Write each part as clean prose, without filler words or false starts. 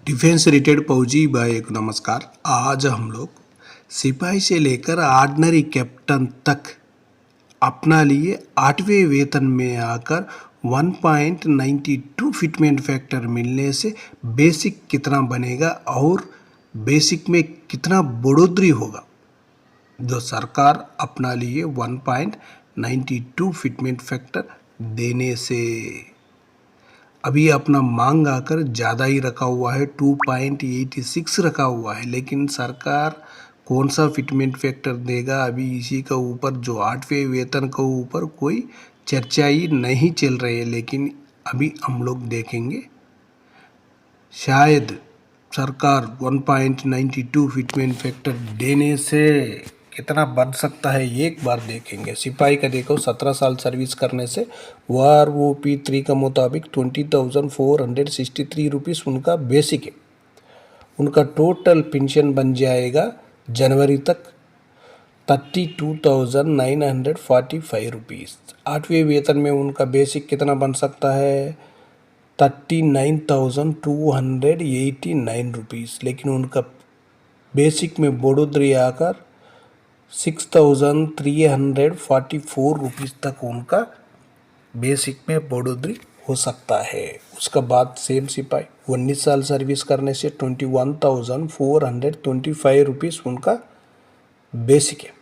Defence रिटेड फौजी भाई को नमस्कार। आज हम लोग सिपाही से लेकर ऑर्डिनरी कैप्टन तक अपना लिए 8वें वेतन में आकर 1.92 फिटमेंट फैक्टर मिलने से बेसिक कितना बनेगा और बेसिक में कितना बढ़ोतरी होगा। जो सरकार अपना लिए 1.92 फिटमेंट फैक्टर देने से अभी अपना मांग आकर ज़्यादा ही रखा हुआ है, 2.86 रखा हुआ है, लेकिन सरकार कौन सा फिटमेंट फैक्टर देगा अभी इसी का ऊपर जो 8वें वेतन के ऊपर कोई चर्चा ही नहीं चल रही है। लेकिन अभी हम लोग देखेंगे शायद सरकार 1.92 फिटमेंट फैक्टर देने से कितना बन सकता है, एक बार देखेंगे। सिपाही का देखो 17 साल सर्विस करने से WROP 3 का मुताबिक 20,463 रुपीज़ उनका बेसिक है। उनका टोटल पेंशन बन जाएगा जनवरी तक 32,945 रुपीज़। 8वें वेतन में उनका बेसिक कितना बन सकता है 39,289 रुपीज़, लेकिन उनका बेसिक में बढ़ोतरी आकर 6,344 रुपीज़ तक उनका बेसिक में बढ़ोतरी हो सकता है। उसका बाद सेम सिपाही 19 साल सर्विस करने से 21,425 रुपीज़ उनका बेसिक है,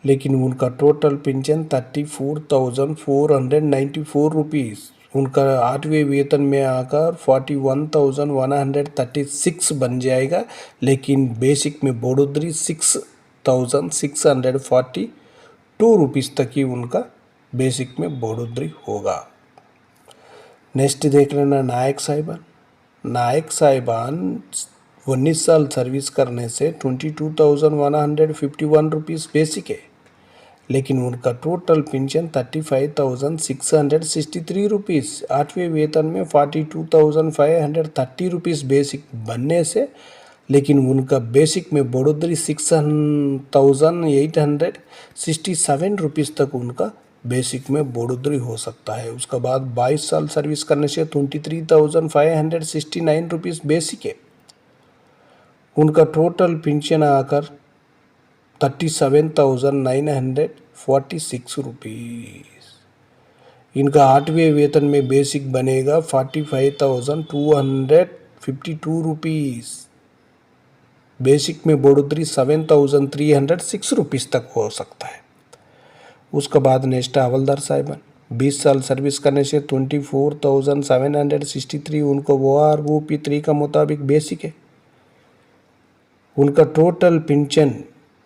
लेकिन उनका टोटल पेंशन 34,494 रुपीज़। उनका 8वें वेतन में आकर 41,136 बन जाएगा, लेकिन बेसिक में बढ़ोतरी 6,642 रुपीज़ तक ही उनका बेसिक में बढ़ोतरी होगा। नेक्स्ट देख लेना नायक साहिबान। नायक साहिबान 19 साल सर्विस करने से 22,151 रुपीज़ बेसिक है, लेकिन उनका टोटल पेंशन 35,663 रुपीज़। 8वें वेतन में 42,530 रुपीज़ बेसिक बनने से, लेकिन उनका बेसिक में बढ़ोतरी 6,867 रुपीज़ तक उनका बेसिक में बढ़ोतरी हो सकता है। उसका बाद 22 साल सर्विस करने से 23,569 रुपीज़ बेसिक है। उनका टोटल पेंशन आकर 37,946 रुपीज़। इनका 8वें वेतन में बेसिक बनेगा 45,252 रुपीज़। बेसिक में बढ़ोतरी 7,306 रुपीज़ तक हो सकता है। उसके बाद नेक्स्ट हवलदार साहिबान 20 साल सर्विस करने से 24,763 उनको WROP 3 का मुताबिक बेसिक है। उनका टोटल पेंशन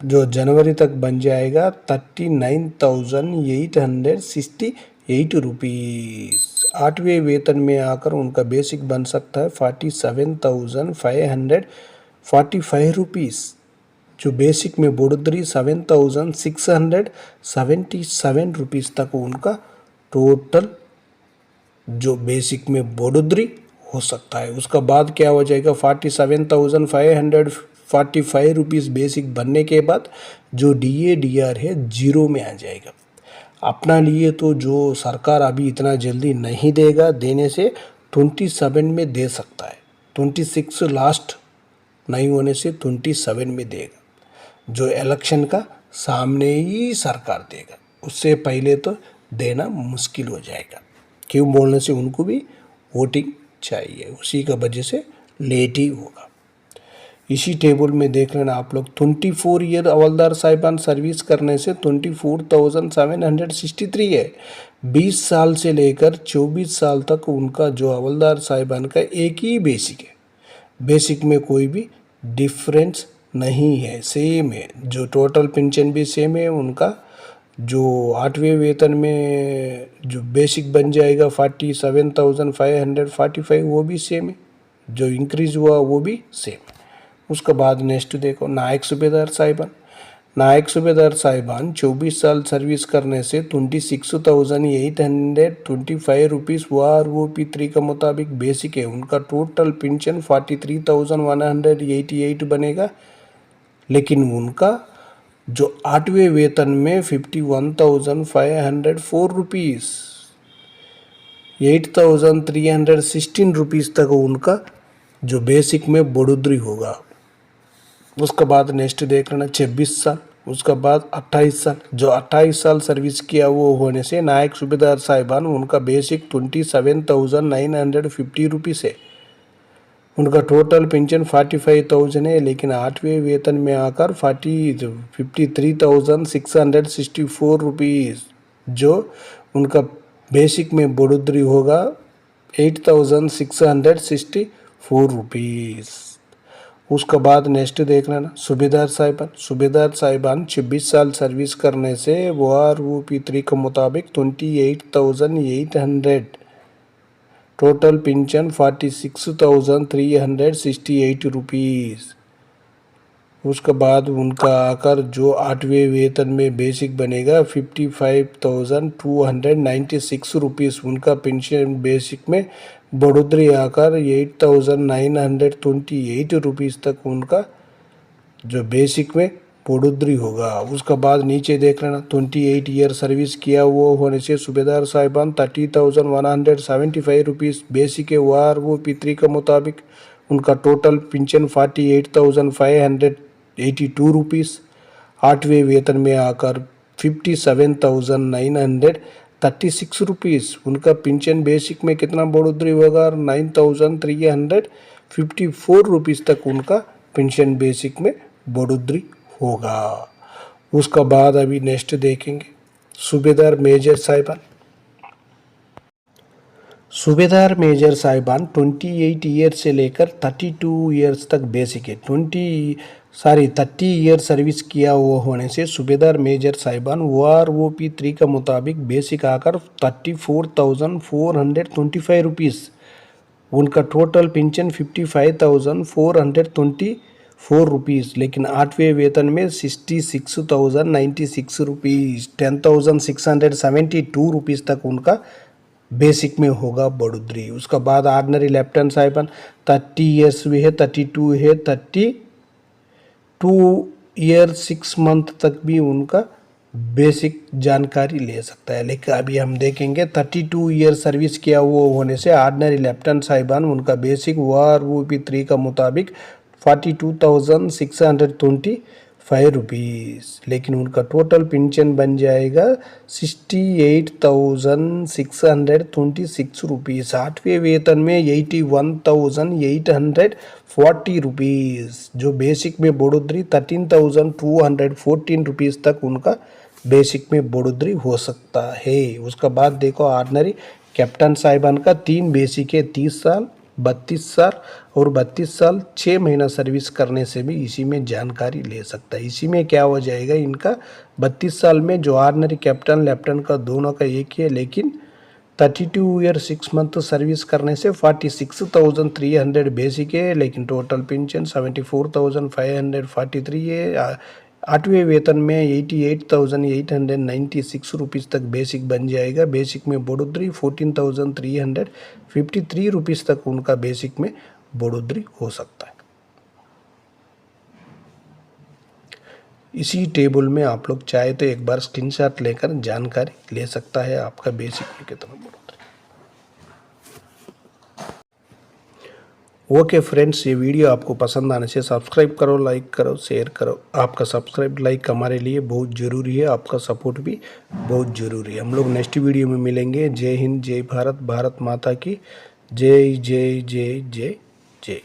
जो जनवरी तक बन जाएगा 39,868 रुपीज़। 8वें वेतन में आकर उनका बेसिक बन सकता है 47,545 रुपीज़। जो बेसिक में बढ़ोतरी 7,677 रुपीज़ तक उनका टोटल जो बेसिक में बढ़ोतरी हो सकता है। उसका बाद क्या हो जाएगा 47,545 रुपीज़ बेसिक बनने के बाद जो DADR है जीरो में आ जाएगा। अपना लिए तो जो सरकार अभी इतना जल्दी नहीं देगा, देने से 27 में दे सकता है। 26 लास्ट नहीं होने से 27 में देगा। जो इलेक्शन का सामने ही सरकार देगा, उससे पहले तो देना मुश्किल हो जाएगा। क्यों बोलने से उनको भी वोटिंग चाहिए, उसी का वजह से लेट ही होगा। इसी टेबल में देख लेना आप लोग 24 ईयर हवलदार साहिबान सर्विस करने से 24,763 है। 20 साल से लेकर 24 साल तक उनका जो हवलदार साहिबान का एक ही बेसिक है। बेसिक में कोई भी डिफरेंस नहीं है, सेम है। जो टोटल पेंशन भी सेम है। उनका जो 8वें वेतन में जो बेसिक बन जाएगा 47,545 वो भी सेम है। जो इंक्रीज हुआ वो भी सेम है। उसके बाद नेक्स्ट देखो नायक सूबेदार साहिबान। नायक सूबेदार साहिबान 24 साल सर्विस करने से 26,825 रुपीज़ WROP 3 का मुताबिक बेसिक है। उनका टोटल पेंशन 43,188 बनेगा, लेकिन उनका जो 8वें वेतन में 51,504 रुपीज़। 8,316 रुपीज़ तक उनका जो बेसिक में बढ़ोतरी होगा। उसके बाद नेक्स्ट देख लेना 26 साल, उसके बाद 28 साल। जो 28 साल सर्विस किया वो होने से नायक सूबेदार साहिबान उनका बेसिक 27,950 रुपीज़ है। उनका टोटल पेंशन 45,000 है, लेकिन 8वें वेतन में आकर 53,664 रुपीज़ जो उनका बेसिक में बढ़ोतरी होगा 8,664 रुपीज़। उसके बाद नेक्स्ट देख लेना सूबेदार साहिबान 26 साल सर्विस करने से OROP3 के मुताबिक 28,800, टोटल पेंशन 46,368 रुपीज़। उसके बाद उनका आकर जो 8वें वेतन में बेसिक बनेगा 55,296 रुपीज़। उनका पेंशन बेसिक में बढ़ोतरी आकर 8,928 रुपीज़ तक उनका जो बेसिक में बढ़ोतरी होगा। उसके बाद नीचे देख लेना 28 ईयर सर्विस किया वो होने से सूबेदार साहिबान 30,175 रुपीज़ बेसिक है OROP3 के मुताबिक। उनका टोटल पेंशन 48,582 रुपीज़। 8वें वेतन में आकर 57,936 रुपीज़। उनका पेंशन बेसिक में कितना बढ़ोतरी होगा 9,354 रुपीज़ तक उनका पेंशन बेसिक में बढ़ोतरी होगा। उसका बाद अभी नेक्स्ट देखेंगे सूबेदार मेजर साहिबान 28 ईयर से लेकर 32 ईयर्स तक बेसिक है। 30 ईयर सर्विस किया हुआ होने से सूबेदार मेजर साहिबान OROP3 का मुताबिक बेसिक आकर 34,425 रुपीज़। उनका टोटल पेंशन 55,424 रुपीज़, लेकिन 8वें वेतन में 66,096 रुपीज़, 10,672 रुपीज़ तक उनका बेसिक में होगा बढ़ोतरी। उसका बाद ऑर्डिनरी लेफ्टिनेंट साहिबान 30 ईयर्स भी है, 32 है, 32 ईयर 6 मंथ तक भी उनका बेसिक जानकारी ले सकता है। लेकिन अभी हम देखेंगे 32 ईयर सर्विस किया हुआ होने से ऑर्डिनरी लेफ्टिनेंट साहिबान उनका बेसिक OROP3 का मुताबिक 42,625 रुपीज़, लेकिन उनका टोटल पेंशन बन जाएगा 68,626 रुपीज़। 8वें वेतन में 81,840 रुपीज़, जो बेसिक में बढ़ोतरी 13,214 रुपीज़ तक उनका बेसिक में बढ़ोतरी हो सकता है। उसका बाद देखो ऑर्डिनरी कैप्टन साहिबान का 3 बेसिक है, 30 साल, 32 साल और 32 साल 6 महीना सर्विस करने से भी इसी में जानकारी ले सकता है। इसी में क्या हो जाएगा इनका 32 साल में जो ऑर्डिनरी कैप्टन लेफ्टिनेंट का दोनों का एक ही है, लेकिन 32 ईयर 6 मंथ सर्विस करने से 46,300 बेसिक है, लेकिन टोटल पेंशन 74,543 है। 8वें वेतन में 88,896 रुपीज़ तक बेसिक बन जाएगा। बेसिक में बढ़ोतरी 14,353 रुपीज़ तक उनका बेसिक में बढ़ोतरी हो सकता है। इसी टेबल में आप लोग चाहे तो एक बार स्क्रीनशॉट लेकर जानकारी ले सकता है आपका बेसिक में कितना बढ़ोतरी। ओके फ्रेंड्स, ये वीडियो आपको पसंद आने से सब्सक्राइब करो, लाइक करो, शेयर करो। आपका सब्सक्राइब लाइक हमारे लिए बहुत ज़रूरी है, आपका सपोर्ट भी बहुत ज़रूरी है। हम लोग नेक्स्ट वीडियो में मिलेंगे। जय हिंद, जय भारत, भारत माता की जय जय जय जय जय।